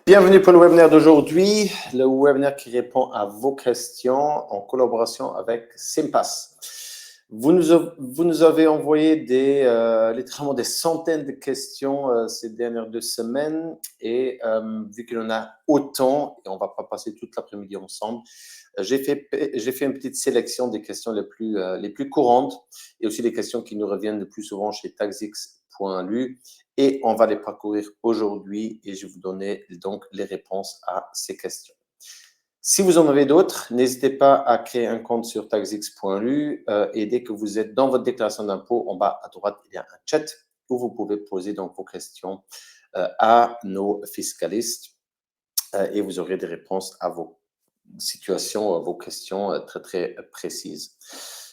Bienvenue pour le webinaire d'aujourd'hui, le webinaire qui répond à vos questions en collaboration avec Sympass. Vous nous avez envoyé littéralement des centaines de questions ces dernières 2 semaines et vu qu'il y en a autant, et on ne va pas passer toute l'après-midi ensemble, j'ai fait une petite sélection des questions les plus courantes et aussi les questions qui nous reviennent le plus souvent chez taxix.lu. Et on va les parcourir aujourd'hui et je vais vous donner donc les réponses à ces questions. Si vous en avez d'autres, n'hésitez pas à créer un compte sur taxix.lu et dès que vous êtes dans votre déclaration d'impôt, en bas à droite, il y a un chat où vous pouvez poser donc vos questions à nos fiscalistes et vous aurez des réponses à vos situations, à vos questions très, très précises.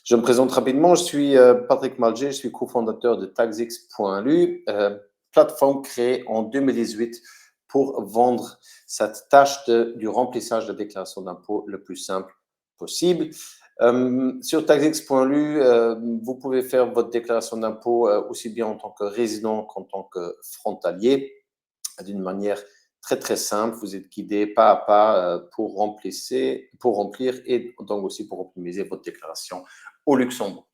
Je me présente rapidement, je suis Patrick Malger, je suis cofondateur de taxix.lu, plateforme créée en 2018 pour vendre cette tâche du remplissage de déclaration d'impôt le plus simple possible. Sur taxix.lu, vous pouvez faire votre déclaration d'impôt aussi bien en tant que résident qu'en tant que frontalier, d'une manière très, très simple. Vous êtes guidé pas à pas pour remplir et donc aussi pour optimiser votre déclaration au Luxembourg.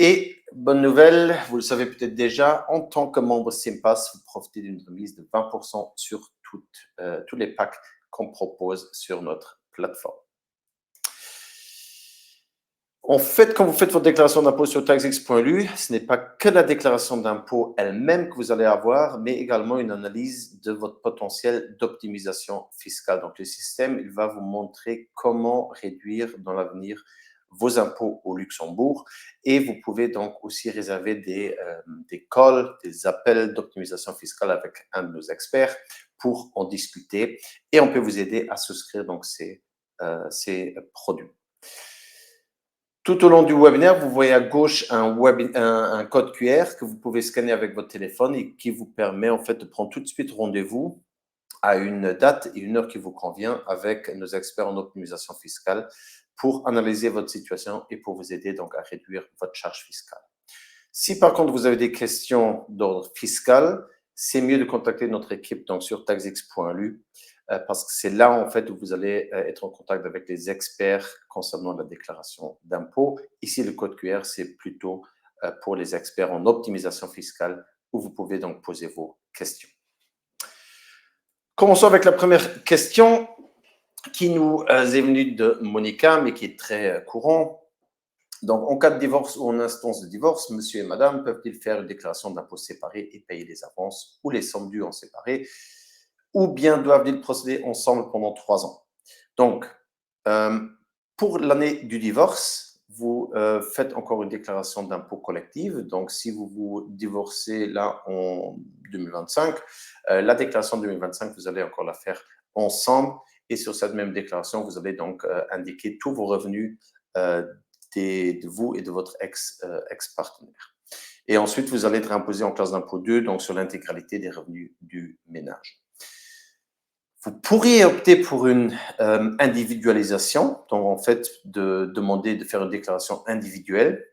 Et bonne nouvelle, vous le savez peut-être déjà, en tant que membre Sympass, vous profitez d'une remise de 20% sur tous les packs qu'on propose sur notre plateforme. En fait, quand vous faites votre déclaration d'impôt sur taxix.lu, ce n'est pas que la déclaration d'impôt elle-même que vous allez avoir, mais également une analyse de votre potentiel d'optimisation fiscale. Donc, le système, il va vous montrer comment réduire dans l'avenir vos impôts au Luxembourg et vous pouvez donc aussi réserver des calls, des appels d'optimisation fiscale avec un de nos experts pour en discuter et on peut vous aider à souscrire donc ces produits. Tout au long du webinaire, vous voyez à gauche un code QR que vous pouvez scanner avec votre téléphone et qui vous permet en fait de prendre tout de suite rendez-vous à une date et une heure qui vous convient avec nos experts en optimisation fiscale pour analyser votre situation et pour vous aider donc à réduire votre charge fiscale. Si par contre vous avez des questions d'ordre fiscal, c'est mieux de contacter notre équipe donc sur taxix.lu parce que c'est là en fait où vous allez être en contact avec les experts concernant la déclaration d'impôt. Ici, le code QR, c'est plutôt pour les experts en optimisation fiscale où vous pouvez donc poser vos questions. Commençons avec la première question qui nous est venue de Monica, mais qui est très courant. Donc, en cas de divorce ou en instance de divorce, monsieur et madame peuvent-ils faire une déclaration d'impôt séparée et payer les avances ou les sommes dues en séparé, ou bien doivent-ils procéder ensemble pendant 3 ans? Donc, pour l'année du divorce, vous faites encore une déclaration d'impôt collective. Donc, si vous vous divorcez là en 2025, la déclaration 2025, vous allez encore la faire ensemble. Et sur cette même déclaration, vous allez donc indiquer tous vos revenus de vous et de votre ex-partenaire. Et ensuite, vous allez être imposé en classe d'impôt 2, donc sur l'intégralité des revenus du ménage. Vous pourriez opter pour une individualisation, donc en fait de demander de faire une déclaration individuelle,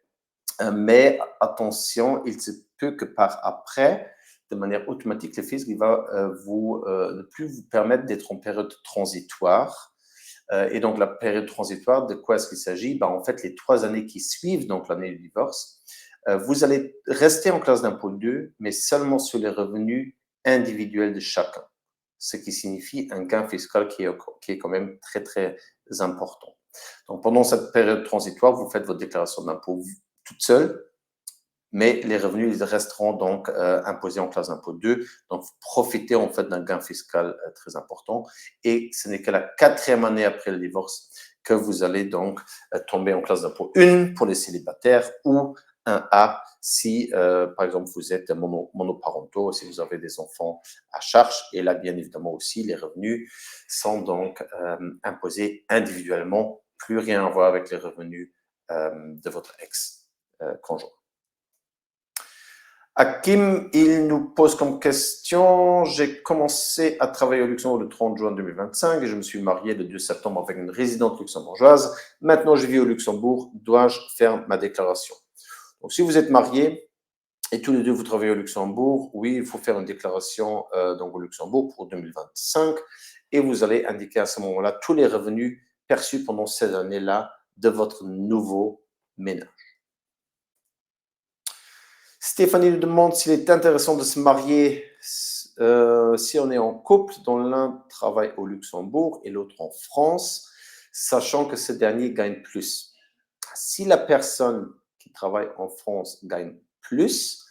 mais attention, il se peut que par après, de manière automatique, le fisc va ne plus vous permettre d'être en période transitoire. Et donc, la période transitoire, de quoi est-ce qu'il s'agit? En fait, les 3 années qui suivent, donc l'année du divorce, vous allez rester en classe d'impôt 2, mais seulement sur les revenus individuels de chacun, ce qui signifie un gain fiscal qui est quand même très, très important. Donc, pendant cette période transitoire, vous faites votre déclaration d'impôt toute seule, mais les revenus ils resteront donc imposés en classe d'impôt 2. Donc, vous profitez en fait d'un gain fiscal très important. Et ce n'est que la 4e année après le divorce que vous allez donc tomber en classe d'impôt 1 pour les célibataires ou un A si, par exemple, vous êtes monoparentaux, si vous avez des enfants à charge. Et là, bien évidemment aussi, les revenus sont donc imposés individuellement, plus rien à voir avec les revenus de votre ex-conjoint. Hakim, il nous pose comme question, j'ai commencé à travailler au Luxembourg le 30 juin 2025 et je me suis marié le 2 septembre avec une résidente luxembourgeoise. Maintenant, je vis au Luxembourg, dois-je faire ma déclaration? Donc, si vous êtes marié, Et tous les deux, vous travaillez au Luxembourg. Oui, il faut faire une déclaration donc au Luxembourg pour 2025. Et vous allez indiquer à ce moment-là tous les revenus perçus pendant ces années-là de votre nouveau ménage. Stéphanie nous demande s'il est intéressant de se marier si on est en couple, dont l'un travaille au Luxembourg et l'autre en France, sachant que ce dernier gagne plus. Si la personne qui travaille en France gagne plus,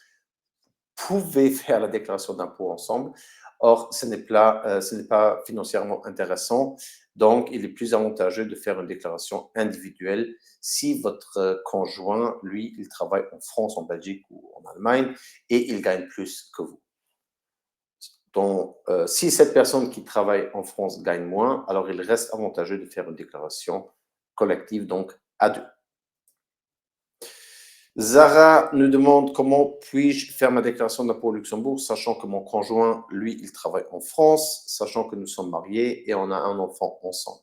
vous pouvez faire la déclaration d'impôt ensemble. Or, ce n'est pas financièrement intéressant. Donc, il est plus avantageux de faire une déclaration individuelle si votre conjoint, lui, il travaille en France, en Belgique ou en Allemagne et il gagne plus que vous. Donc, si cette personne qui travaille en France gagne moins, alors il reste avantageux de faire une déclaration collective, donc à deux. Zara nous demande comment puis-je faire ma déclaration d'impôt au Luxembourg, sachant que mon conjoint, lui, il travaille en France, sachant que nous sommes mariés et on a un enfant ensemble.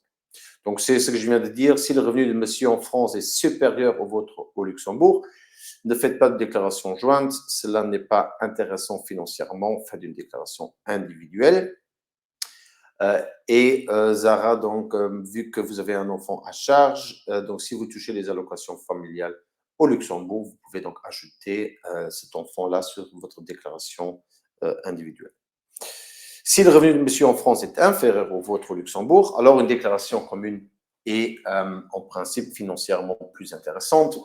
Donc, c'est ce que je viens de dire. Si le revenu de monsieur en France est supérieur au vôtre au Luxembourg, ne faites pas de déclaration jointe. Cela n'est pas intéressant financièrement. Faites une déclaration individuelle. Zara, donc, vu que vous avez un enfant à charge, donc si vous touchez les allocations familiales au Luxembourg, vous pouvez donc ajouter cet enfant-là sur votre déclaration individuelle. Si le revenu de monsieur en France est inférieur au vôtre au Luxembourg, alors une déclaration commune est en principe financièrement plus intéressante.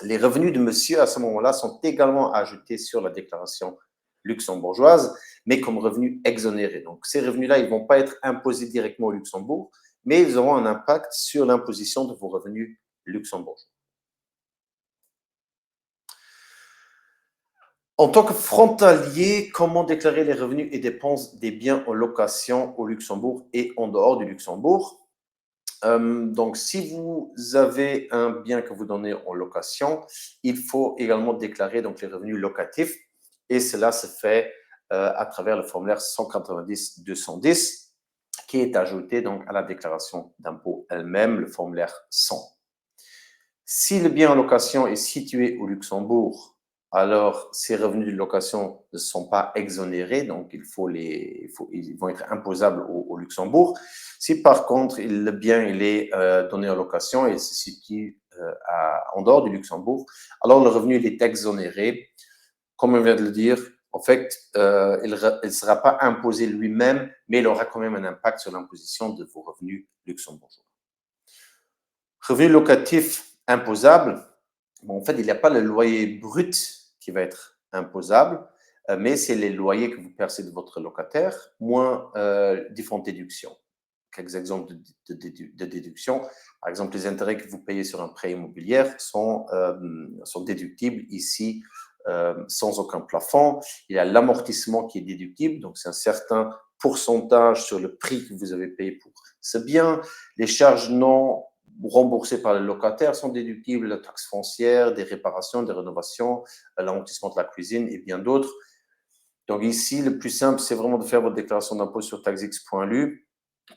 Les revenus de monsieur à ce moment-là sont également ajoutés sur la déclaration luxembourgeoise, mais comme revenus exonérés. Donc, ces revenus-là, ils ne vont pas être imposés directement au Luxembourg, mais ils auront un impact sur l'imposition de vos revenus luxembourgeois. En tant que frontalier, comment déclarer les revenus et dépenses des biens en location au Luxembourg et en dehors du Luxembourg? Donc, si vous avez un bien que vous donnez en location, il faut également déclarer donc, les revenus locatifs et cela se fait à travers le formulaire 190-210 qui est ajouté donc, à la déclaration d'impôt elle-même, le formulaire 100. Si le bien en location est situé au Luxembourg, alors ces revenus de location ne sont pas exonérés, donc ils vont être imposables au Luxembourg. Si par contre le bien il est donné en location et se situe en dehors du Luxembourg, alors le revenu il est exonéré. Comme on vient de le dire, en fait, il ne sera pas imposé lui-même, mais il aura quand même un impact sur l'imposition de vos revenus luxembourgeois. Revenu locatif imposable, bon, en fait, il n'y a pas le loyer brut qui va être imposable, mais c'est les loyers que vous percez de votre locataire, moins différentes déductions. Quelques exemples de déductions. Par exemple, les intérêts que vous payez sur un prêt immobilier sont déductibles ici sans aucun plafond. Il y a l'amortissement qui est déductible, donc c'est un certain pourcentage sur le prix que vous avez payé pour ce bien. Les charges non remboursées par le locataire sont déductibles, la taxe foncière, des réparations, des rénovations, l'amortissement de la cuisine et bien d'autres. Donc ici, le plus simple, c'est vraiment de faire votre déclaration d'impôt sur taxx.lu.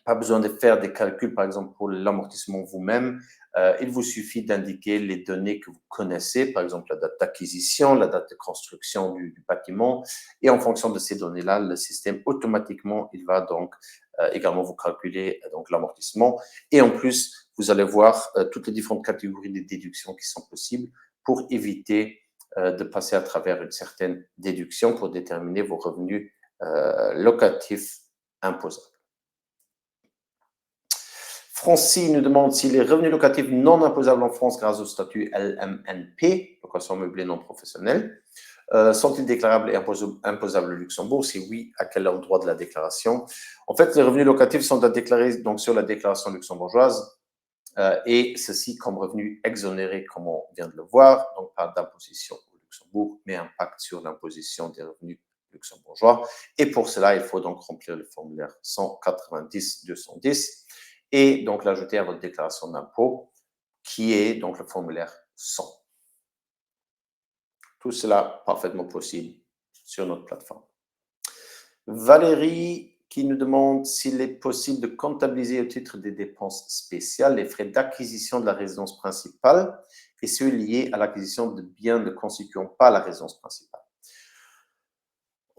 Pas besoin de faire des calculs, par exemple, pour l'amortissement vous-même. Il vous suffit d'indiquer les données que vous connaissez, par exemple la date d'acquisition, la date de construction du bâtiment. Et en fonction de ces données-là, le système, automatiquement, il va donc également vous calculer donc l'amortissement. Et en plus, vous allez voir toutes les différentes catégories de déductions qui sont possibles pour éviter de passer à travers une certaine déduction pour déterminer vos revenus locatifs imposables. Francine nous demande si les revenus locatifs non imposables en France grâce au statut LMNP, location meublée non professionnelle, sont-ils déclarables et imposables au Luxembourg? Si oui, à quel endroit de la déclaration? En fait, les revenus locatifs sont à déclarer donc, sur la déclaration luxembourgeoise et ceci comme revenus exonérés, comme on vient de le voir, donc pas d'imposition au Luxembourg, mais impact sur l'imposition des revenus luxembourgeois. Et pour cela, il faut donc remplir le formulaire 190-210 et donc l'ajouter à votre déclaration d'impôt, qui est donc le formulaire 100. Tout cela parfaitement possible sur notre plateforme. Valérie qui nous demande s'il est possible de comptabiliser au titre des dépenses spéciales les frais d'acquisition de la résidence principale et ceux liés à l'acquisition de biens ne constituant pas la résidence principale.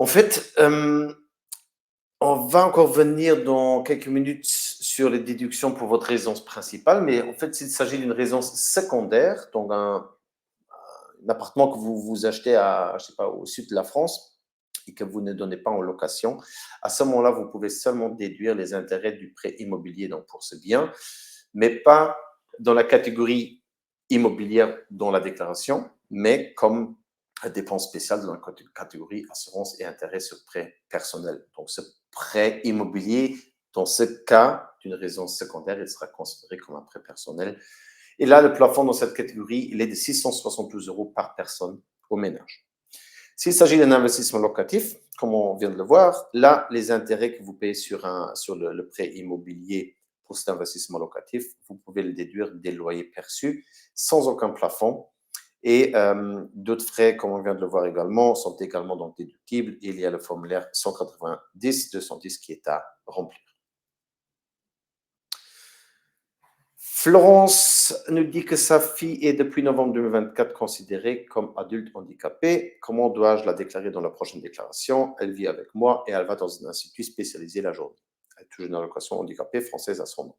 En fait, on va encore venir dans quelques minutes sur les déductions pour votre résidence principale, mais en fait, s'il s'agit d'une résidence secondaire, donc un appartement que vous achetez je sais pas, au sud de la France et que vous ne donnez pas en location, à ce moment-là, vous pouvez seulement déduire les intérêts du prêt immobilier donc pour ce bien, mais pas dans la catégorie immobilière dans la déclaration, mais comme dépenses spéciales dans la catégorie assurance et intérêts sur prêt personnel. Donc, ce prêt immobilier, dans ce cas d'une résidence secondaire, il sera considéré comme un prêt personnel. Et là, le plafond dans cette catégorie, il est de 672 € par personne au ménage. S'il s'agit d'un investissement locatif, comme on vient de le voir, là, les intérêts que vous payez sur le prêt immobilier pour cet investissement locatif, vous pouvez le déduire des loyers perçus sans aucun plafond. Et d'autres frais, comme on vient de le voir également, sont également donc déductibles. Il y a le formulaire 190-210 qui est à remplir. Florence nous dit que sa fille est depuis novembre 2024 considérée comme adulte handicapée. Comment dois-je la déclarer dans la prochaine déclaration? Elle vit avec moi et elle va dans un institut spécialisé la journée. Elle touche une allocation handicapée française à son nom.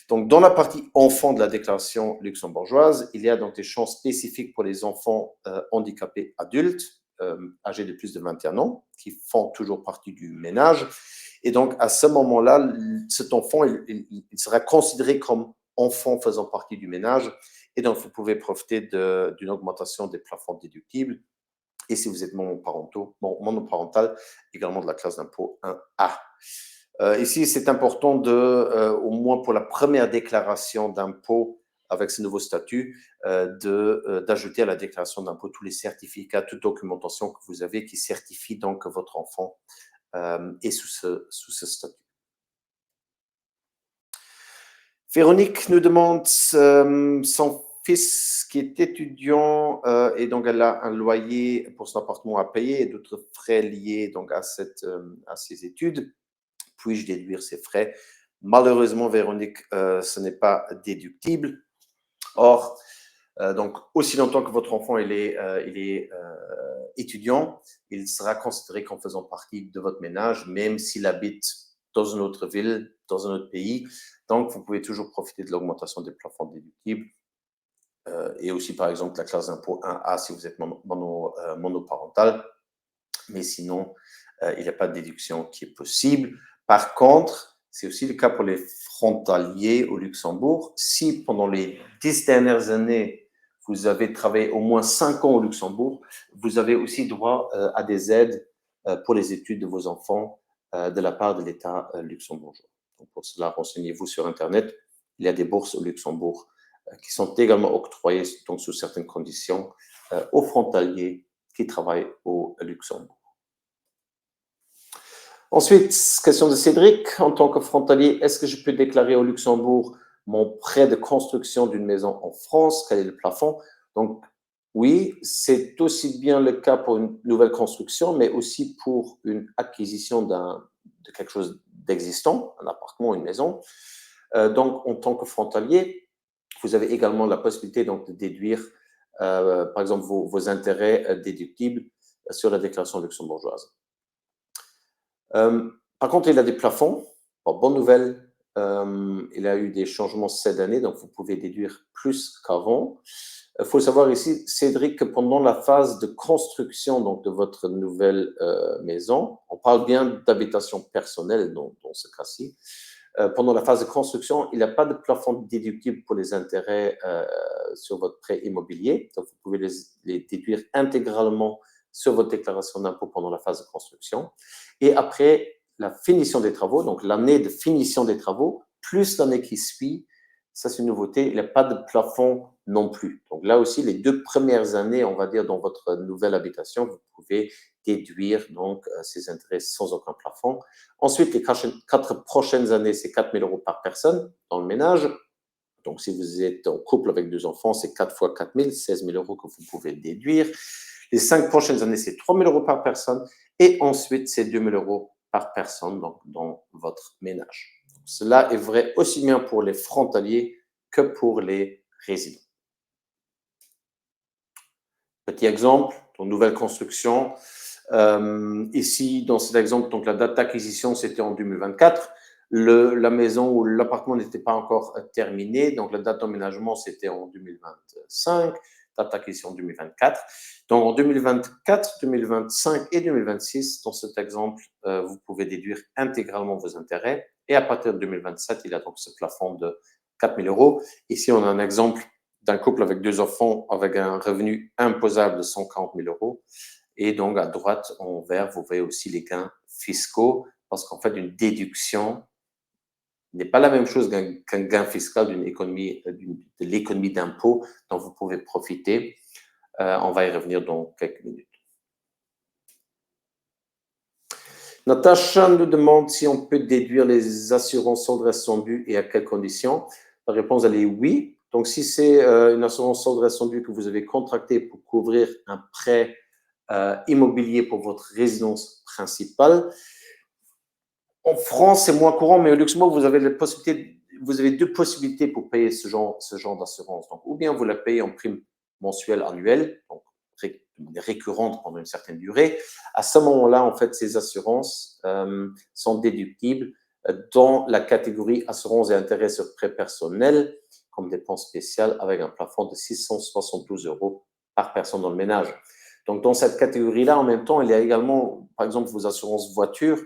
Donc, dans la partie enfants de la déclaration luxembourgeoise, il y a donc des champs spécifiques pour les enfants handicapés adultes, âgés de plus de 21 ans, qui font toujours partie du ménage. Et donc, à ce moment-là, cet enfant, il sera considéré comme enfant faisant partie du ménage. Et donc, vous pouvez profiter d'une augmentation des plafonds déductibles. Et si vous êtes monoparental, également de la classe d'impôt 1A. Ici, c'est important au moins pour la première déclaration d'impôt avec ce nouveau statut, d'ajouter à la déclaration d'impôt tous les certificats, toute documentation que vous avez qui certifie donc que votre enfant est sous ce statut. Véronique nous demande son fils qui est étudiant et donc elle a un loyer pour son appartement à payer et d'autres frais liés donc à ses études. Puis-je déduire ces frais? Malheureusement, Véronique, ce n'est pas déductible. Or, donc, aussi longtemps que votre enfant il est étudiant, il sera considéré comme faisant partie de votre ménage, même s'il habite dans une autre ville, dans un autre pays. Donc, vous pouvez toujours profiter de l'augmentation des plafonds déductibles. Et aussi, par exemple, la classe d'impôt 1A si vous êtes monoparental. Mais sinon, il n'y a pas de déduction qui est possible. Par contre, c'est aussi le cas pour les frontaliers au Luxembourg. Si pendant les 10 dernières années, vous avez travaillé au moins 5 ans au Luxembourg, vous avez aussi droit à des aides pour les études de vos enfants de la part de l'État luxembourgeois. Donc pour cela, renseignez-vous sur Internet. Il y a des bourses au Luxembourg qui sont également octroyées donc sous certaines conditions aux frontaliers qui travaillent au Luxembourg. Ensuite, question de Cédric. En tant que frontalier, est-ce que je peux déclarer au Luxembourg mon prêt de construction d'une maison en France? Quel est le plafond? Donc, oui, c'est aussi bien le cas pour une nouvelle construction, mais aussi pour une acquisition de quelque chose d'existant, un appartement, une maison. Donc, en tant que frontalier, vous avez également la possibilité donc, de déduire, par exemple, vos intérêts déductibles sur la déclaration luxembourgeoise. Par contre, il a des plafonds. Bon, bonne nouvelle, il a eu des changements cette année, donc vous pouvez déduire plus qu'avant. Il faut savoir ici, Cédric, que pendant la phase de construction donc, de votre nouvelle maison, on parle bien d'habitation personnelle dans ce cas-ci, pendant la phase de construction, il n'y a pas de plafond déductible pour les intérêts sur votre prêt immobilier. Donc, vous pouvez les déduire intégralement sur votre déclaration d'impôt pendant la phase de construction. Et après la finition des travaux, donc l'année de finition des travaux, plus l'année qui suit, ça c'est une nouveauté, il n'y a pas de plafond non plus. Donc là aussi, les 2 premières années, on va dire, dans votre nouvelle habitation, vous pouvez déduire donc ces intérêts sans aucun plafond. Ensuite, les 4 prochaines années, c'est 4 000 € par personne dans le ménage. Donc, si vous êtes en couple avec 2 enfants, c'est 4 fois 4 000, 16 000 € que vous pouvez déduire. Les 5 prochaines années, c'est 3 000 € par personne. Et ensuite, c'est 2 000 € par personne donc, dans votre ménage. Donc, cela est vrai aussi bien pour les frontaliers que pour les résidents. Petit exemple, pour nouvelle construction, Ici, dans cet exemple, donc la date d'acquisition, c'était en 2024. La maison ou l'appartement n'était pas encore terminé, donc la date d'emménagement, c'était en 2025, date d'acquisition 2024. Donc en 2024, 2025 et 2026, dans cet exemple, vous pouvez déduire intégralement vos intérêts. Et à partir de 2027, il y a donc ce plafond de 4 000 euros. Ici, on a un exemple d'un couple avec 2 enfants avec un revenu imposable de 140 000 euros. Et donc, à droite, en vert, vous voyez aussi les gains fiscaux, parce qu'en fait, une déduction n'est pas la même chose qu'un gain fiscal d'une économie, de l'économie d'impôt dont vous pouvez profiter. On va y revenir dans quelques minutes. Natacha nous demande si on peut déduire les assurances soldes restendues et à quelles conditions. La réponse, elle est oui. Donc, si c'est une assurance soldes restendues que vous avez contractée pour couvrir un prêt immobilier pour votre résidence principale, en France, c'est moins courant, mais au Luxembourg, vous avez deux possibilités pour payer ce genre d'assurance. Donc, ou bien vous la payez en prime mensuelle, annuelle, donc récurrente pendant une certaine durée. À ce moment-là, en fait, ces assurances sont déductibles dans la catégorie assurance et intérêts sur prêt personnel comme dépenses spéciales avec un plafond de 672 euros par personne dans le ménage. Donc, dans cette catégorie-là, en même temps, il y a également, par exemple, vos assurances voitures,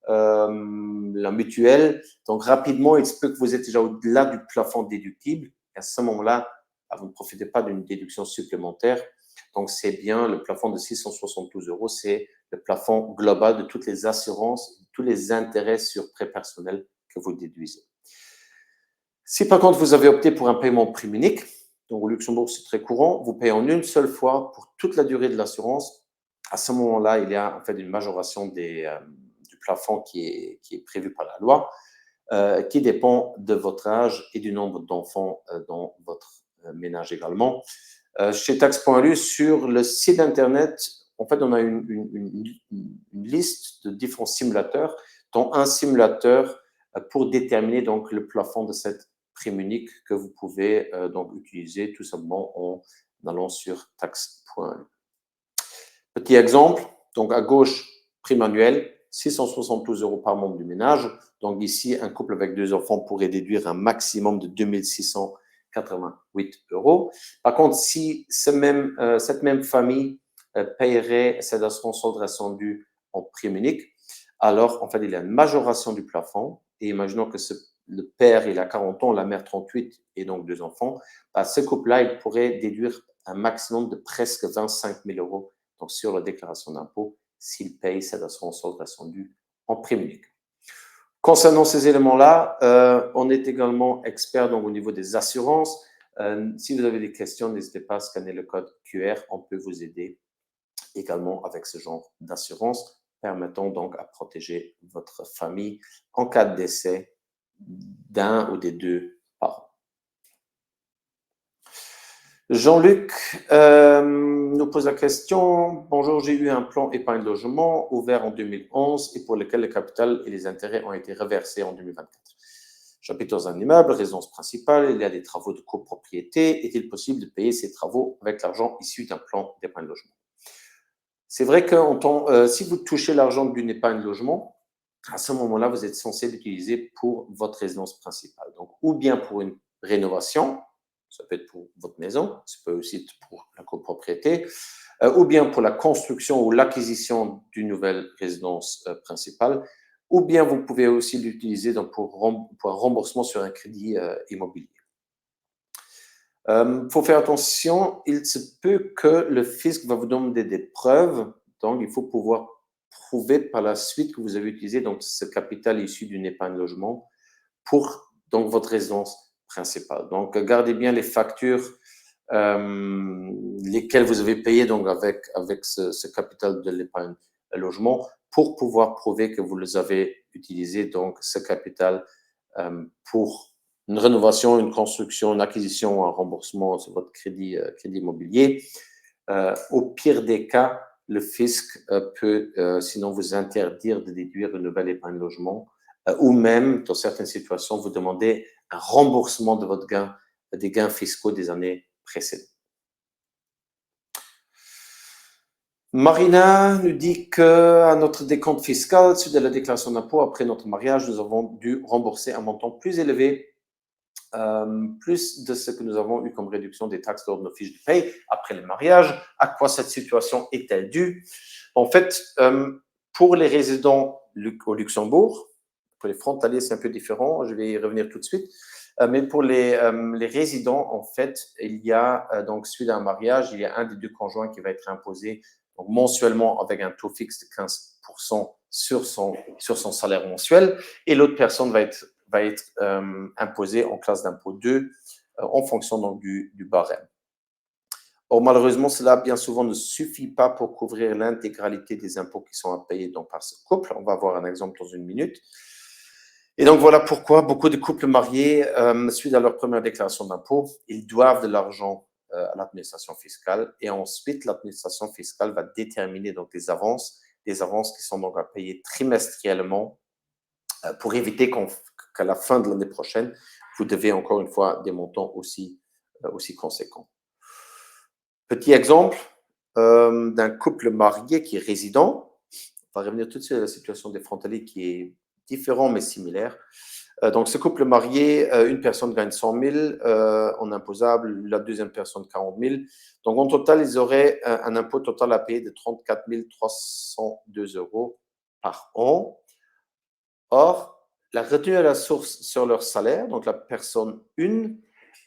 la mutuelle. Donc, rapidement, il se peut que vous êtes déjà au-delà du plafond déductible. Et à ce moment-là, vous ne profitez pas d'une déduction supplémentaire. Donc, c'est bien le plafond de 672 euros, c'est le plafond global de toutes les assurances, tous les intérêts sur prêt personnel que vous déduisez. Si par contre, vous avez opté pour un paiement prime unique, donc au Luxembourg, c'est très courant, vous payez en une seule fois pour toute la durée de l'assurance. À ce moment-là, il y a en fait une majoration du plafond qui est prévu par la loi, qui dépend de votre âge et du nombre d'enfants dans votre ménage également. Chez Tax.lu, sur le site internet, en fait, on a une liste de différents simulateurs, dont un simulateur pour déterminer donc le plafond de cette prime unique que vous pouvez donc utiliser tout simplement en allant sur Tax.lu. Petit exemple, donc à gauche, prime annuelle, 672 euros par membre du ménage. Donc ici, un couple avec 2 enfants pourrait déduire un maximum de 2 688 euros. Par contre, si cette même famille paierait cette assurance solde restendu en prime unique, alors en fait, il y a une majoration du plafond. Et imaginons que le père, il a 40 ans, la mère 38 et donc 2 enfants. Ce couple-là, il pourrait déduire un maximum de presque 25 000 euros donc sur la déclaration d'impôt s'il paye cette assurance solde restendu en prime unique. Concernant ces éléments-là, on est également expert donc, au niveau des assurances. Si vous avez des questions, n'hésitez pas à scanner le code QR. On peut vous aider également avec ce genre d'assurance, permettant donc à protéger votre famille en cas de décès d'un ou des 2 parents. Jean-Luc nous pose la question. Bonjour, j'ai eu un plan épargne logement ouvert en 2011 et pour lequel le capital et les intérêts ont été reversés en 2024. J'habite dans un immeuble, résidence principale, il y a des travaux de copropriété. Est-il possible de payer ces travaux avec l'argent issu d'un plan d'épargne logement? C'est vrai que si vous touchez l'argent d'une épargne logement, à ce moment-là, vous êtes censé l'utiliser pour votre résidence principale. Donc, ou bien pour une rénovation, ça peut être pour votre maison, ça peut aussi être pour la copropriété, ou bien pour la construction ou l'acquisition d'une nouvelle résidence principale, ou bien vous pouvez aussi l'utiliser pour un remboursement sur un crédit immobilier. Faut faire attention, il se peut que le fisc va vous demander des preuves, donc il faut pouvoir prouver par la suite que vous avez utilisé donc, ce capital issu d'une épargne logement pour donc, votre résidence principale. Donc, gardez bien les factures lesquelles vous avez payées donc, avec ce capital de l'épargne logement pour pouvoir prouver que vous les avez utilisés, donc ce capital pour une rénovation, une construction, une acquisition, un remboursement sur votre crédit immobilier. Au pire des cas, le fisc peut sinon vous interdire de déduire une nouvelle épargne logement ou même, dans certaines situations, vous demander un remboursement de votre des gains fiscaux des années précédentes. Marina nous dit qu'à notre décompte fiscal, suite à la déclaration d'impôt, après notre mariage, nous avons dû rembourser un montant plus élevé, plus de ce que nous avons eu comme réduction des taxes lors de nos fiches de paye après le mariage. À quoi cette situation est-elle due? En fait, pour les résidents au Luxembourg, pour les frontaliers, c'est un peu différent. Je vais y revenir tout de suite. Mais pour les résidents, en fait, il y a, donc, suite à un mariage, il y a un des deux conjoints qui va être imposé donc, mensuellement avec un taux fixe de 15% sur son salaire mensuel, et l'autre personne va être imposée en classe d'impôt 2 en fonction donc, du barème. Or, malheureusement, cela bien souvent ne suffit pas pour couvrir l'intégralité des impôts qui sont à payer donc, par ce couple. On va voir un exemple dans une minute. Et donc, voilà pourquoi beaucoup de couples mariés, suite à leur première déclaration d'impôt, ils doivent de l'argent à l'administration fiscale. Et ensuite, l'administration fiscale va déterminer donc des avances qui sont donc à payer trimestriellement pour éviter qu'à la fin de l'année prochaine, vous devez encore une fois des montants aussi conséquents. Petit exemple d'un couple marié qui est résident. On va revenir tout de suite à la situation des frontaliers qui est différente mais similaire. Donc, ce couple marié, une personne gagne 100 000 en imposable, la deuxième personne 40 000. Donc, en total, ils auraient un impôt total à payer de 34 302 € par an. Or, la retenue à la source sur leur salaire, donc la personne 1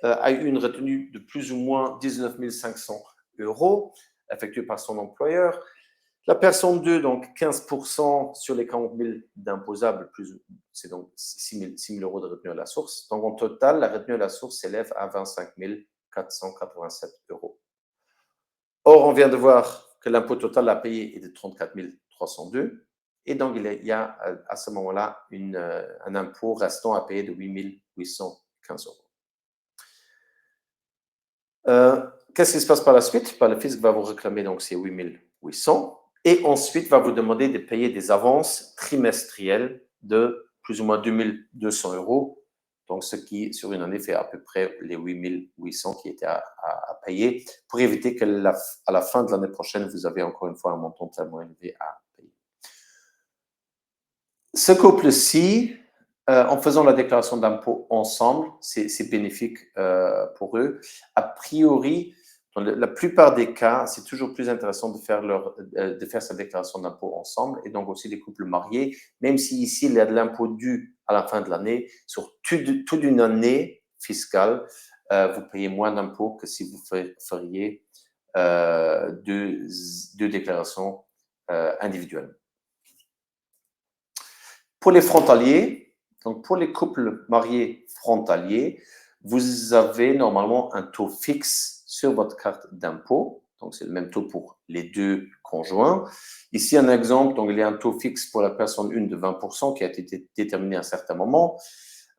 a eu une retenue de plus ou moins 19 500 € effectuée par son employeur. La personne 2, donc 15% sur les 40 000 d'imposables, c'est donc 6 000 € de retenue à la source. Donc, en total, la retenue à la source s'élève à 25 487 €. Or, on vient de voir que l'impôt total à payer est de 34 302. Et donc, il y a à ce moment-là un impôt restant à payer de 8 815 €. Qu'est-ce qui se passe par la suite? Le fisc va vous réclamer donc ces 8 800 et ensuite va vous demander de payer des avances trimestrielles de plus ou moins 2 200 €. Donc, ce qui, sur une année, fait à peu près les 8 800 qui étaient à payer pour éviter qu'à la fin de l'année prochaine, vous avez encore une fois un montant tellement élevé à payer. Ce couple-ci, en faisant la déclaration d'impôt ensemble, c'est bénéfique pour eux. A priori, dans la plupart des cas, c'est toujours plus intéressant de faire sa déclaration d'impôt ensemble, et donc aussi les couples mariés, même si ici, il y a de l'impôt dû à la fin de l'année, sur toute une année fiscale, vous payez moins d'impôts que si vous feriez deux déclarations individuelles. Pour les frontaliers, donc pour les couples mariés frontaliers, vous avez normalement un taux fixe sur votre carte d'impôt. Donc, c'est le même taux pour les deux conjoints. Ici, un exemple, donc il y a un taux fixe pour la personne 1 de 20% qui a été déterminé à un certain moment.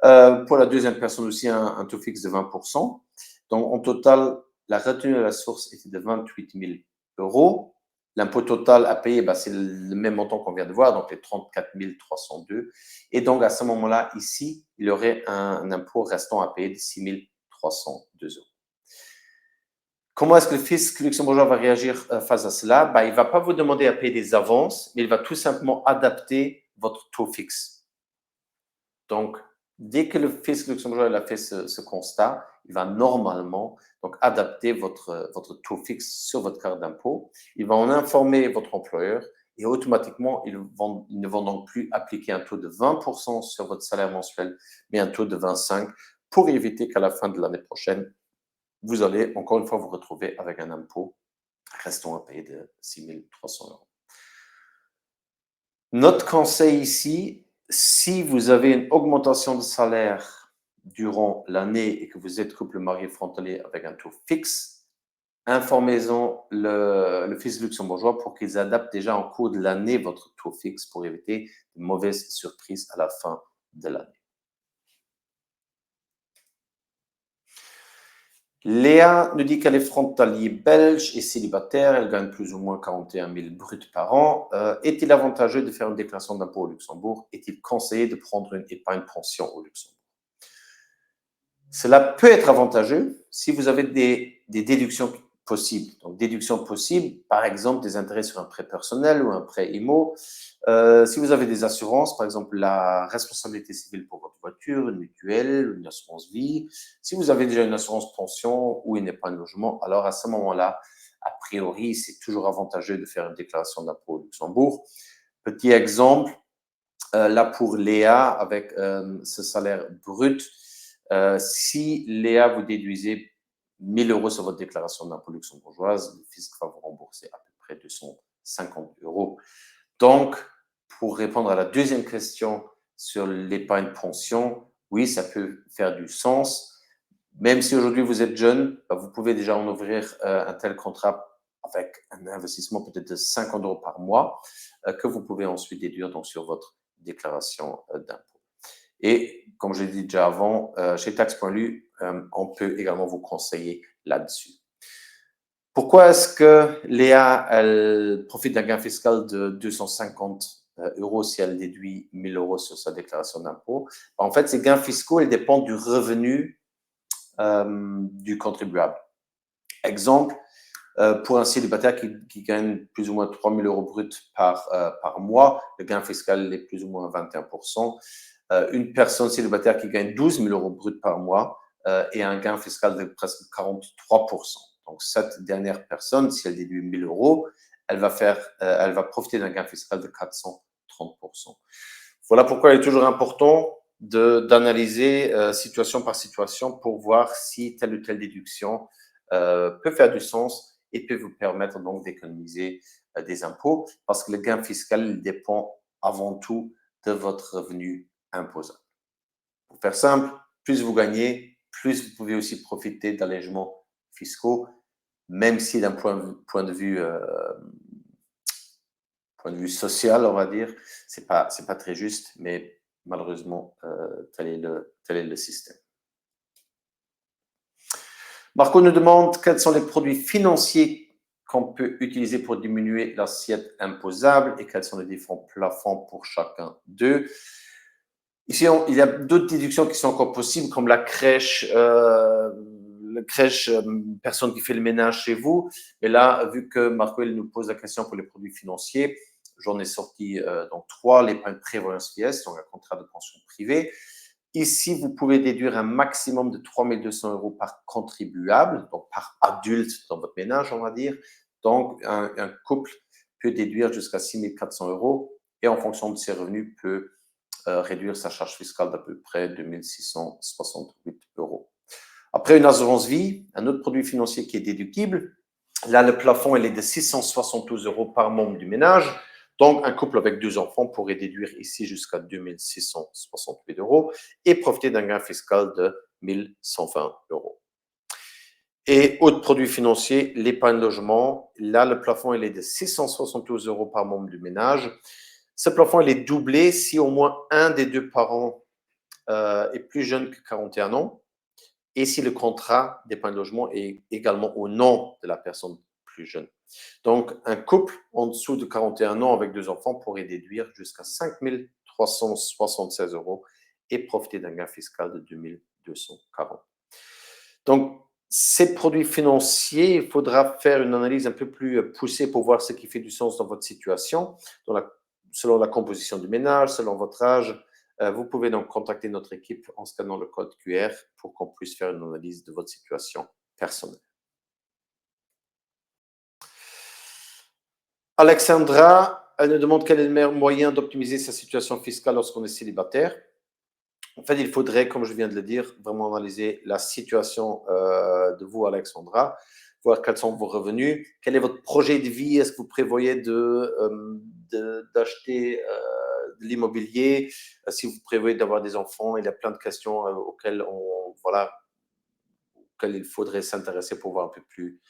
Pour la deuxième personne aussi, un taux fixe de 20%. Donc, en total, la retenue à la source était de 28 000 €. L'impôt total à payer, c'est le même montant qu'on vient de voir, donc les 34 302. Et donc, à ce moment-là, ici, il y aurait un impôt restant à payer de 6 302 €. Comment est-ce que le fisc luxembourgeois va réagir face à cela? Il ne va pas vous demander à payer des avances, mais il va tout simplement adapter votre taux fixe. Donc, dès que le fisc luxembourgeois a fait ce constat, il va normalement donc adapter votre taux fixe sur votre carte d'impôt. Il va en informer votre employeur et automatiquement, ils ne vont donc plus appliquer un taux de 20% sur votre salaire mensuel, mais un taux de 25% pour éviter qu'à la fin de l'année prochaine, vous allez encore une fois vous retrouver avec un impôt restant à payer de 6 300 €. Notre conseil ici, si vous avez une augmentation de salaire durant l'année et que vous êtes couple marié frontalier avec un taux fixe, informez-en le fisc luxembourgeois pour qu'ils adaptent déjà en cours de l'année votre taux fixe pour éviter de mauvaises surprises à la fin de l'année. Léa nous dit qu'elle est frontalier belge et célibataire. Elle gagne plus ou moins 41 000 bruts par an. Est-il avantageux de faire une déclaration d'impôt au Luxembourg? Est-il conseillé de prendre une épargne pension au Luxembourg? Cela peut être avantageux si vous avez des déductions possibles. Donc, déduction possible, par exemple, des intérêts sur un prêt personnel ou un prêt IMO. Si vous avez des assurances, par exemple, la responsabilité civile pour votre voiture, une mutuelle, une assurance vie. Si vous avez déjà une assurance pension ou une épargne logement, alors à ce moment-là, a priori, c'est toujours avantageux de faire une déclaration d'impôt au Luxembourg. Petit exemple, là pour Léa, avec ce salaire brut, si Léa, vous déduisez 1000 euros sur votre déclaration d'impôt luxembourgeoise, le fisc va vous rembourser à peu près 250 euros. Donc, pour répondre à la deuxième question sur l'épargne pension, oui, ça peut faire du sens. Même si aujourd'hui vous êtes jeune, vous pouvez déjà en ouvrir un tel contrat avec un investissement peut-être de 50 euros par mois que vous pouvez ensuite déduire donc, sur votre déclaration d'impôt. Et comme je l'ai dit déjà avant, chez Tax.lu, on peut également vous conseiller là-dessus. Pourquoi est-ce que Léa, elle profite d'un gain fiscal de 250 euros si elle déduit 1000 euros sur sa déclaration d'impôt? En fait, ces gains fiscaux, ils dépendent du revenu du contribuable. Exemple, pour un célibataire qui gagne plus ou moins 3 000 euros bruts par mois, le gain fiscal est plus ou moins 21%. Une personne célibataire qui gagne 12 000 euros bruts par mois et un gain fiscal de presque 43%. Donc, cette dernière personne, si elle déduit 1 000 euros, elle va profiter d'un gain fiscal de 430%. Voilà pourquoi il est toujours important d'analyser situation par situation pour voir si telle ou telle déduction peut faire du sens et peut vous permettre donc d'économiser des impôts parce que le gain fiscal dépend avant tout de votre revenu imposable. Pour faire simple, plus vous gagnez, plus vous pouvez aussi profiter d'allègements fiscaux, même si d'un point de vue social, on va dire, c'est pas très juste, mais malheureusement, tel est le système. Marco nous demande quels sont les produits financiers qu'on peut utiliser pour diminuer l'assiette imposable et quels sont les différents plafonds pour chacun d'eux. Ici, il y a d'autres déductions qui sont encore possibles, comme la crèche, personne qui fait le ménage chez vous. Mais là, vu que Marco il nous pose la question pour les produits financiers, j'en ai sorti donc 3, l'épargne prévoyance vieillesse, donc un contrat de pension privée. Ici, vous pouvez déduire un maximum de 3 200 euros par contribuable, donc par adulte dans votre ménage, on va dire. Donc, un couple peut déduire jusqu'à 6 400 euros et en fonction de ses revenus, peut réduire sa charge fiscale d'à peu près 2 668 euros. Après, une assurance vie, un autre produit financier qui est déductible. Là, le plafond, il est de 672 euros par membre du ménage. Donc, un couple avec 2 enfants pourrait déduire ici jusqu'à 2 668 euros et profiter d'un gain fiscal de 1 120 euros. Et autre produit financier, l'épargne logement. Là, le plafond, il est de 672 euros par membre du ménage. Ce plafond, il est doublé si au moins un des deux parents est plus jeune que 41 ans et si le contrat d'épargne logement est également au nom de la personne plus jeune. Donc, un couple en dessous de 41 ans avec 2 enfants pourrait déduire jusqu'à 5 376 euros et profiter d'un gain fiscal de 2 240. Donc, ces produits financiers, il faudra faire une analyse un peu plus poussée pour voir ce qui fait du sens dans votre situation, selon la composition du ménage, selon votre âge. Vous pouvez donc contacter notre équipe en scannant le code QR pour qu'on puisse faire une analyse de votre situation personnelle. Alexandra, elle nous demande quel est le meilleur moyen d'optimiser sa situation fiscale lorsqu'on est célibataire. En fait, il faudrait, comme je viens de le dire, vraiment analyser la situation de vous, Alexandra, voir quels sont vos revenus, quel est votre projet de vie, est-ce que vous prévoyez d'acheter de l'immobilier, si vous prévoyez d'avoir des enfants, il y a plein de questions auxquelles il faudrait s'intéresser pour voir un peu plus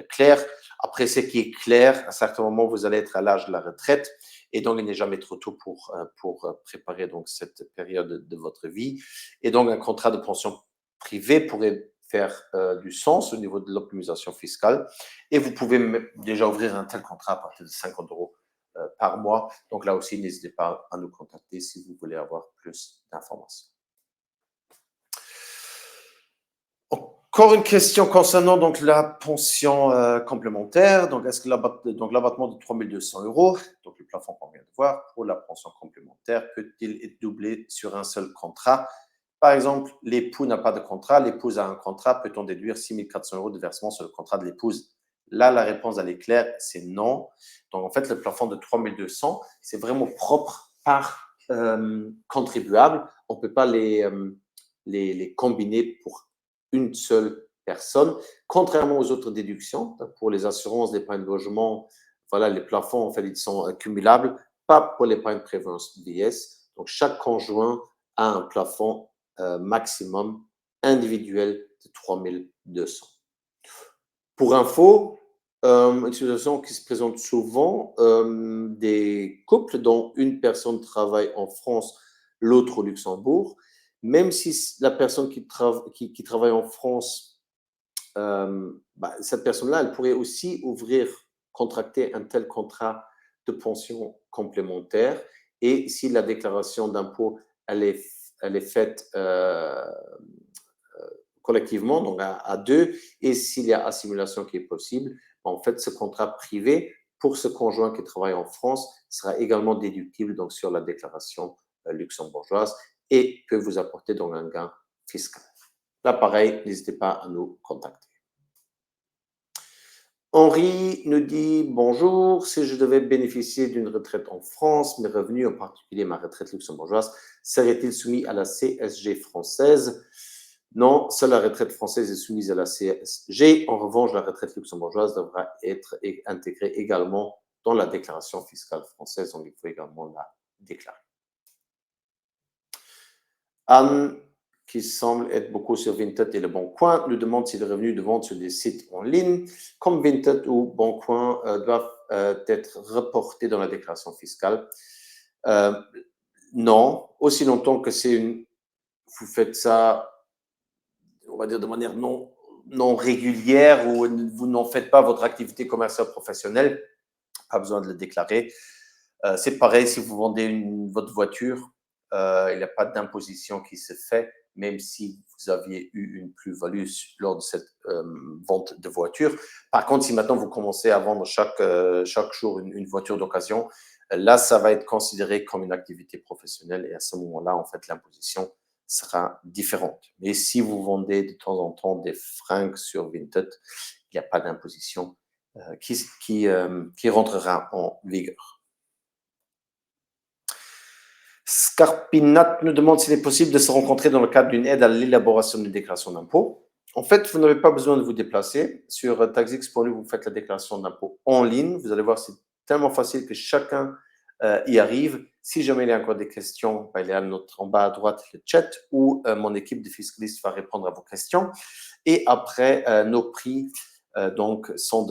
clair. Après, ce qui est clair, à un certain moment, vous allez être à l'âge de la retraite et donc il n'est jamais trop tôt pour préparer donc cette période de votre vie. Et donc, un contrat de pension privée pourrait faire du sens au niveau de l'optimisation fiscale et vous pouvez déjà ouvrir un tel contrat à partir de 50 euros par mois. Donc là aussi, n'hésitez pas à nous contacter si vous voulez avoir plus d'informations. On Encore une question concernant donc la pension complémentaire. Donc, est-ce que l'abattement de 3 200 €, donc le plafond qu'on vient de voir, pour la pension complémentaire, peut-il être doublé sur un seul contrat? Par exemple, l'époux n'a pas de contrat, l'épouse a un contrat, peut-on déduire 6 400 € de versement sur le contrat de l'épouse? Là, la réponse, elle est claire, c'est non. Donc, en fait, le plafond de 3 200, c'est vraiment propre par contribuable. On ne peut pas les combiner pour une seule personne, contrairement aux autres déductions. Pour les assurances d'épargne de logement, voilà, les plafonds, en fait, ils sont cumulables, pas pour l'épargne de prévoyance vieillesse. Donc, chaque conjoint a un plafond maximum individuel de 3 200. Pour info, une situation qui se présente souvent, des couples dont une personne travaille en France, l'autre au Luxembourg, même si la personne qui travaille en France, cette personne-là, elle pourrait aussi contracter un tel contrat de pension complémentaire. Et si la déclaration d'impôt, elle est faite collectivement, donc à deux, et s'il y a assimilation qui est possible, en fait, ce contrat privé pour ce conjoint qui travaille en France sera également déductible donc, sur la déclaration luxembourgeoise et peut vous apporter donc un gain fiscal. Là, pareil, n'hésitez pas à nous contacter. Henri nous dit bonjour, si je devais bénéficier d'une retraite en France, mes revenus, en particulier ma retraite luxembourgeoise, seraient-ils soumis à la CSG française? Non, seule la retraite française est soumise à la CSG. En revanche, la retraite luxembourgeoise devra être intégrée également dans la déclaration fiscale française, donc il faut également la déclarer. Anne, qui semble être beaucoup sur Vinted et Le Bon Coin, nous demande si les revenus de vente sur des sites en ligne, comme Vinted ou Bon Coin, doivent être reportés dans la déclaration fiscale. Non, aussi longtemps que vous faites ça, on va dire de manière non régulière ou vous n'en faites pas votre activité commerciale professionnelle, pas besoin de le déclarer. C'est pareil si vous vendez votre voiture, il n'y a pas d'imposition qui se fait, même si vous aviez eu une plus-value lors de cette vente de voiture. Par contre, si maintenant vous commencez à vendre chaque jour une voiture d'occasion, là, ça va être considéré comme une activité professionnelle et à ce moment-là, en fait, l'imposition sera différente. Mais si vous vendez de temps en temps des fringues sur Vinted, il n'y a pas d'imposition qui rentrera en vigueur. Scarpinat nous demande s'il est possible de se rencontrer dans le cadre d'une aide à l'élaboration d'une déclaration d'impôt. En fait, vous n'avez pas besoin de vous déplacer. Sur TaxX.lu, vous faites la déclaration d'impôt en ligne. Vous allez voir, c'est tellement facile que chacun y arrive. Si jamais il y a encore des questions, il y a en bas à droite le chat où mon équipe de fiscalistes va répondre à vos questions. Et après, nos prix donc sont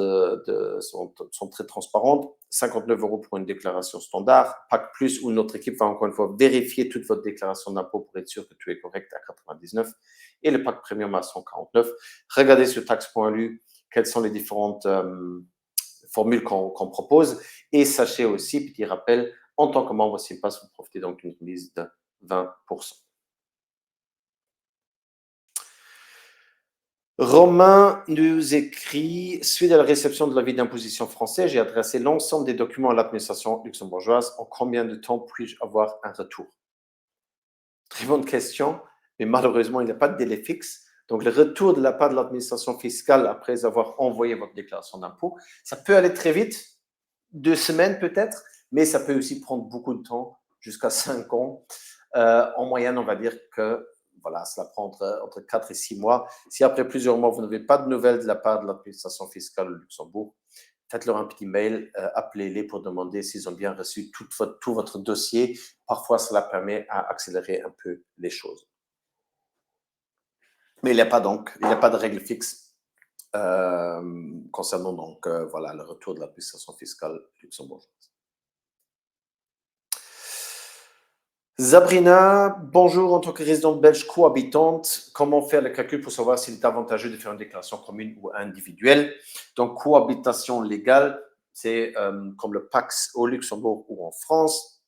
très transparentes. 59 € pour une déclaration standard. PAC Plus, où notre équipe va encore une fois vérifier toute votre déclaration d'impôt pour être sûr que tout est correct à 99. Et le PAC Premium à 149. Regardez sur tax.lu quelles sont les différentes formules qu'on propose. Et sachez aussi, petit rappel, en tant que membre SIMPAS, vous profitez donc d'une remise de 20%. Romain nous écrit, suite à la réception de l'avis d'imposition français, j'ai adressé l'ensemble des documents à l'administration luxembourgeoise. En combien de temps puis-je avoir un retour? Très bonne question, mais malheureusement, il n'y a pas de délai fixe. Donc, le retour de la part de l'administration fiscale après avoir envoyé votre déclaration d'impôt, ça peut aller très vite, 2 semaines peut-être, mais ça peut aussi prendre beaucoup de temps, jusqu'à 5 ans. En moyenne, on va dire que voilà, cela prend entre 4 et 6 mois. Si après plusieurs mois, vous n'avez pas de nouvelles de la part de l'administration fiscale au Luxembourg, faites-leur un petit mail, appelez-les pour demander s'ils ont bien reçu tout votre dossier. Parfois, cela permet à accélérer un peu les choses. Mais il n'y a pas de règle fixe concernant donc, voilà, le retour de l'administration fiscale luxembourgeoise. Sabrina, bonjour, en tant que résidente belge cohabitante, comment faire le calcul pour savoir s'il est avantageux de faire une déclaration commune ou individuelle? Donc, cohabitation légale, c'est comme le PAX au Luxembourg ou en France.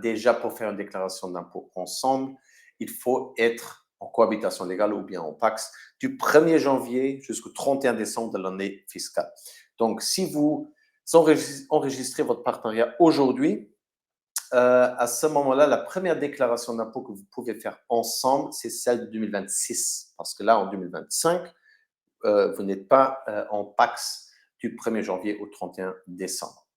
Déjà, pour faire une déclaration d'impôt ensemble, il faut être en cohabitation légale ou bien en PACS du 1er janvier jusqu'au 31 décembre de l'année fiscale. Donc, si vous enregistrez votre partenariat aujourd'hui, à ce moment-là, la première déclaration d'impôt que vous pouvez faire ensemble, c'est celle de 2026. Parce que là, en 2025, vous n'êtes pas en PACS du 1er janvier au 31 décembre.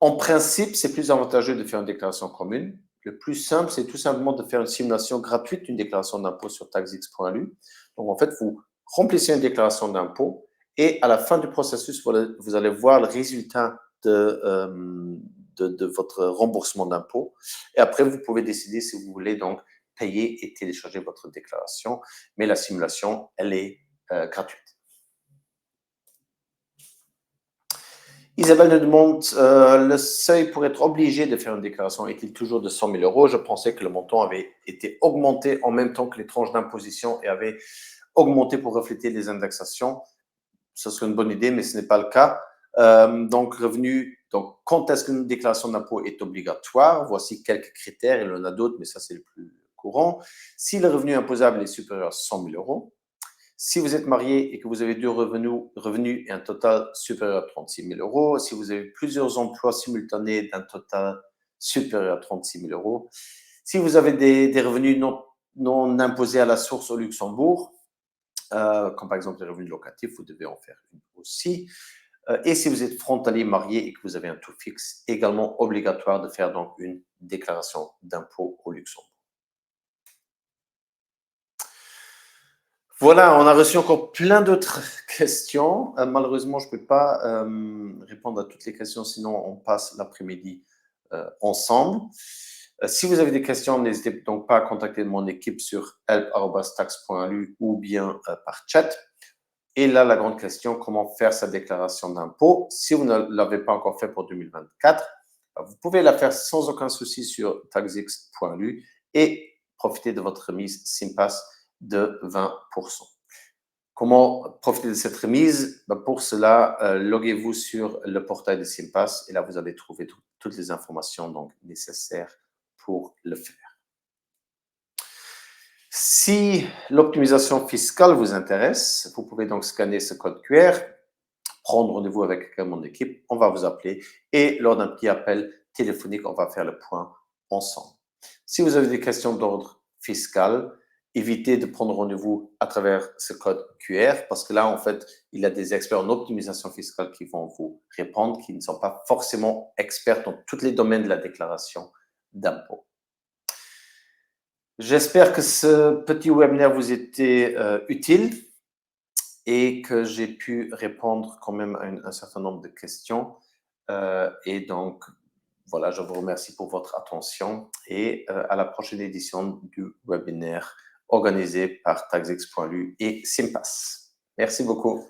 En principe, c'est plus avantageux de faire une déclaration commune. Le plus simple, c'est tout simplement de faire une simulation gratuite d'une déclaration d'impôt sur taxx.lu. Donc, en fait, vous remplissez une déclaration d'impôt et à la fin du processus, vous allez voir le résultat de votre remboursement d'impôt. Et après, vous pouvez décider si vous voulez donc payer et télécharger votre déclaration. Mais la simulation, elle est gratuite. Isabelle nous demande, le seuil pour être obligé de faire une déclaration est-il toujours de 100 000 euros? Je pensais que le montant avait été augmenté en même temps que les tranches d'imposition et avait augmenté pour refléter les indexations. Ce serait une bonne idée, mais ce n'est pas le cas. Donc, quand est-ce qu'une déclaration d'impôt est obligatoire? Voici quelques critères, il y en a d'autres, mais ça, c'est le plus courant. Si le revenu imposable est supérieur à 100 000 euros, si vous êtes marié et que vous avez deux revenus et un total supérieur à 36 000 euros, si vous avez plusieurs emplois simultanés d'un total supérieur à 36 000 euros, si vous avez des revenus non imposés à la source au Luxembourg, comme par exemple les revenus locatifs, vous devez en faire une aussi. Et si vous êtes frontalier marié et que vous avez un taux fixe, également obligatoire de faire donc une déclaration d'impôt au Luxembourg. Voilà, on a reçu encore plein d'autres questions. Malheureusement, je ne peux pas répondre à toutes les questions, sinon on passe l'après-midi ensemble. Si vous avez des questions, n'hésitez donc pas à contacter mon équipe sur help@tax.lu ou bien par chat. Et là, la grande question, comment faire sa déclaration d'impôt? Si vous ne l'avez pas encore fait pour 2024, vous pouvez la faire sans aucun souci sur taxx.lu et profiter de votre remise SIMPAS de 20%. Comment profiter de cette remise? Pour cela, loguez-vous sur le portail de SIMPAS et là, vous allez trouver toutes les informations donc, nécessaires pour le faire. Si l'optimisation fiscale vous intéresse, vous pouvez donc scanner ce code QR, prendre rendez-vous avec mon équipe, on va vous appeler et lors d'un petit appel téléphonique, on va faire le point ensemble. Si vous avez des questions d'ordre fiscal, évitez de prendre rendez-vous à travers ce code QR parce que là, en fait, il y a des experts en optimisation fiscale qui vont vous répondre, qui ne sont pas forcément experts dans tous les domaines de la déclaration d'impôt. J'espère que ce petit webinaire vous était utile et que j'ai pu répondre quand même à un certain nombre de questions. Et donc, voilà, je vous remercie pour votre attention et à la prochaine édition du webinaire organisé par taxx.lu et SIMPAS. Merci beaucoup.